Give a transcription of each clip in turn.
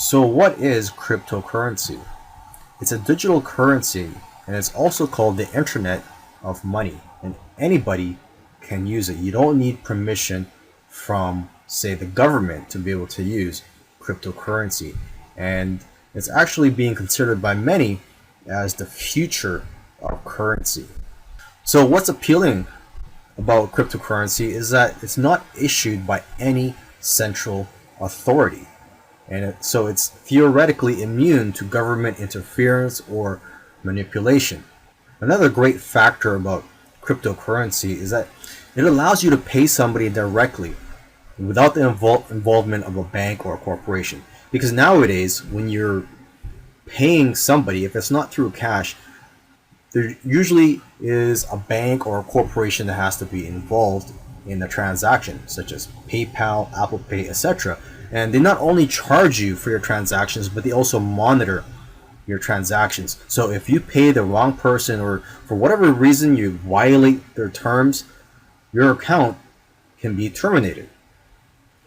So what is cryptocurrency? It's a digital currency, and it's also called the internet of money, and anybody can use it. You don't need permission from, say, the government to be able to use cryptocurrency. And it's actually being considered by many as the future of currency. So what's appealing about cryptocurrency is that it's not issued by any central authority. And so it's theoretically immune to government interference or manipulation. Another great factor about cryptocurrency is that it allows you to pay somebody directly without the involvement of a bank or a corporation. Because nowadays, when you're paying somebody, if it's not through cash, there usually is a bank or a corporation that has to be involved in the transaction, such as PayPal, Apple Pay, etc. And they not only charge you for your transactions, but they also monitor your transactions. So if you pay the wrong person, or for whatever reason you violate their terms, your account can be terminated.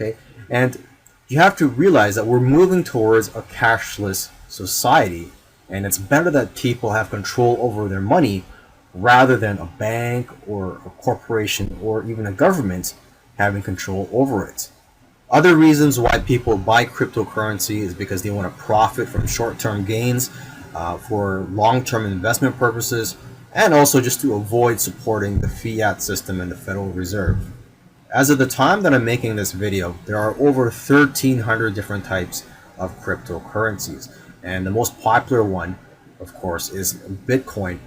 Okay, and you have to realize that we're moving towards a cashless society, and it's better that people have control over their money rather than a bank or a corporation or even a government having control over it. Other reasons why people buy cryptocurrency is because they want to profit from short-term gains for long-term investment purposes, and also just to avoid supporting the fiat system and the Federal Reserve. As of the time that I'm making this video, there are over 1,300 different types of cryptocurrencies. And the most popular one, of course, is Bitcoin.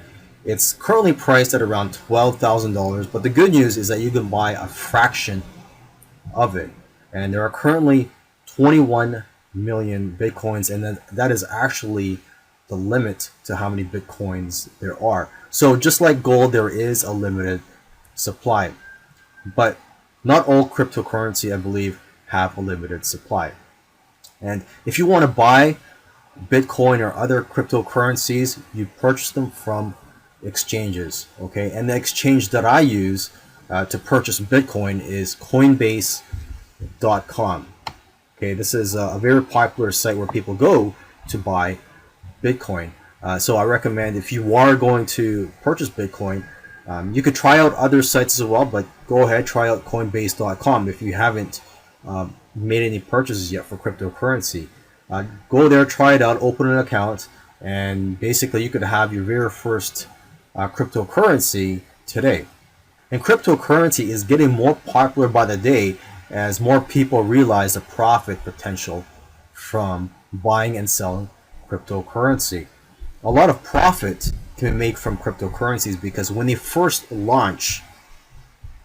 It's currently priced at around $12,000, but the good news is that you can buy a fraction of it. And there are currently 21 million Bitcoins, and that is actually the limit to how many Bitcoins there are. So just like gold, there is a limited supply. But not all cryptocurrency, I believe, have a limited supply. And if you want to buy Bitcoin or other cryptocurrencies, you purchase them from exchanges, okay? And the exchange that I use to purchase Bitcoin is Coinbase.com. Okay, this is a very popular site where people go to buy Bitcoin. So I recommend, if you are going to purchase Bitcoin, you could try out other sites as well, but go ahead, try out Coinbase.com if you haven't made any purchases yet for cryptocurrency. Go there, try it out, open an account, and basically you could have your very first cryptocurrency today. And cryptocurrency is getting more popular by the day as more people realize the profit potential from buying and selling cryptocurrency. A lot of profit can be made from cryptocurrencies because when they first launch,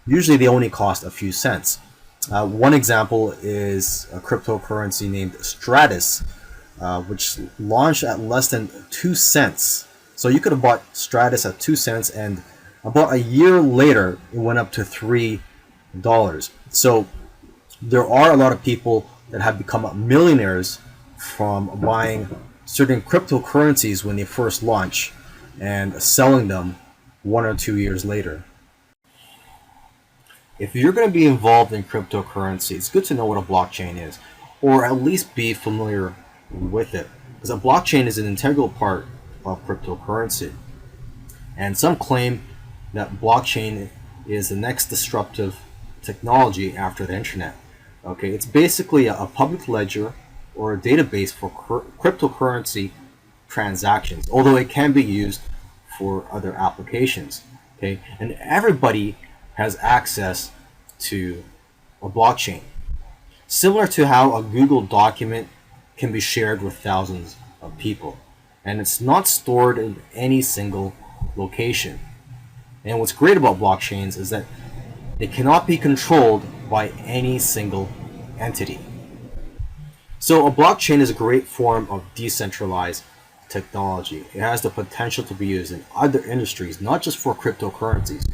usually they only cost a few cents. One example is a cryptocurrency named Stratus, which launched at less than 2 cents. So you could have bought Stratus at 2 cents, and about a year later, it went up to $3. So there are a lot of people that have become millionaires from buying certain cryptocurrencies when they first launch and selling them 1 or 2 years later. If you're going to be involved in cryptocurrency, it's good to know what a blockchain is, or at least be familiar with it, because a blockchain is an integral part of cryptocurrency. And some claim that blockchain is the next disruptive technology after the internet. Okay, it's basically a public ledger or a database for cryptocurrency transactions, although it can be used for other applications. Okay, and everybody has access to a blockchain, similar to how a Google document can be shared with thousands of people, and it's not stored in any single location. And what's great about blockchains is that they cannot be controlled by any single entity. So a blockchain is a great form of decentralized technology. It has the potential to be used in other industries, not just for cryptocurrencies.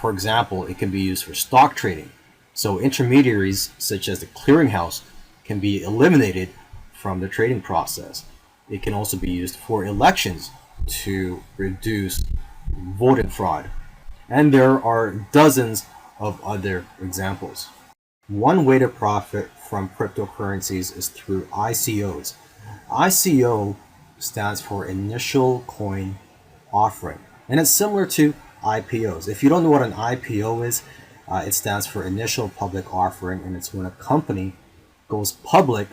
For example, it can be used for stock trading. So intermediaries such as the clearinghouse can be eliminated from the trading process. It can also be used for elections to reduce voting fraud. And there are dozens of other examples. One way to profit from cryptocurrencies is through ICOs. ICO stands for Initial Coin Offering, and it's similar to IPOs. If you don't know what an IPO is, it stands for Initial Public Offering, and it's when a company goes public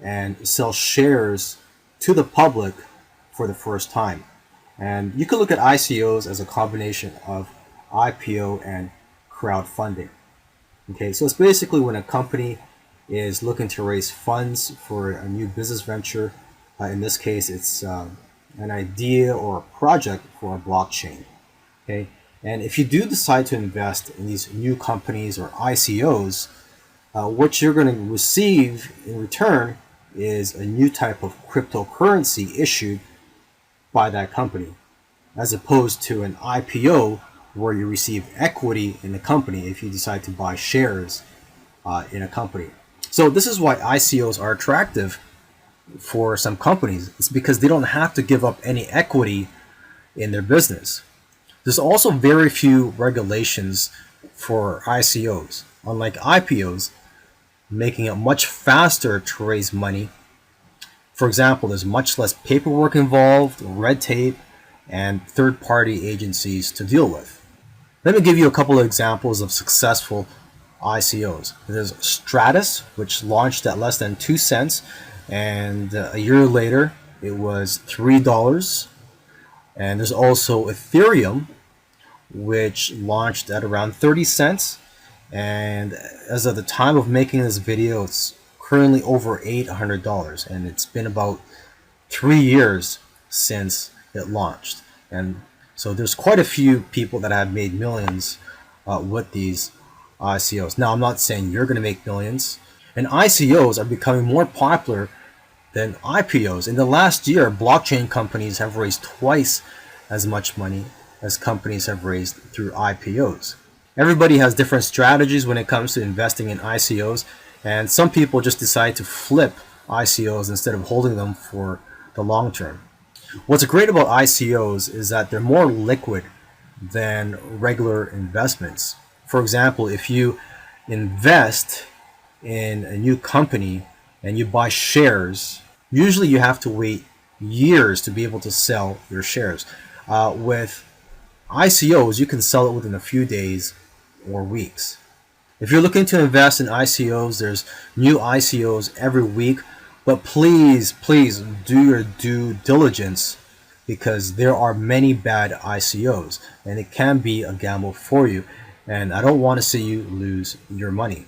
and sells shares to the public for the first time. And you can look at ICOs as a combination of IPO and crowdfunding. Okay, so it's basically when a company is looking to raise funds for a new business venture. In this case, it's an idea or a project for a blockchain. Okay, and if you do decide to invest in these new companies or ICOs, what you're going to receive in return is a new type of cryptocurrency issued by that company, as opposed to an IPO where you receive equity in the company if you decide to buy shares in a company. So this is why ICOs are attractive for some companies. It's because they don't have to give up any equity in their business. There's also very few regulations for ICOs, unlike IPOs, making it much faster to raise money. For example, there's much less paperwork involved, red tape, and third-party agencies to deal with. Let me give you a couple of examples of successful ICOs. There's Stratus, which launched at less than 2 cents, and a year later it was $3. And there's also Ethereum, which launched at around 30 cents, and as of the time of making this video, it's currently over $800, and it's been about 3 years since it launched. And so there's quite a few people that have made millions with these ICOs. Now, I'm not saying you're going to make millions, and ICOs are becoming more popular than IPOs. In the last year, blockchain companies have raised twice as much money as companies have raised through IPOs. Everybody has different strategies when it comes to investing in ICOs, and some people just decide to flip ICOs instead of holding them for the long term. What's great about ICOs is that they're more liquid than regular investments. For example, if you invest in a new company and you buy shares, usually you have to wait years to be able to sell your shares. With ICOs, you can sell it within a few days or weeks. If you're looking to invest in ICOs, there's new ICOs every week, but please do your due diligence, because there are many bad ICOs and it can be a gamble for you, and I don't want to see you lose your money.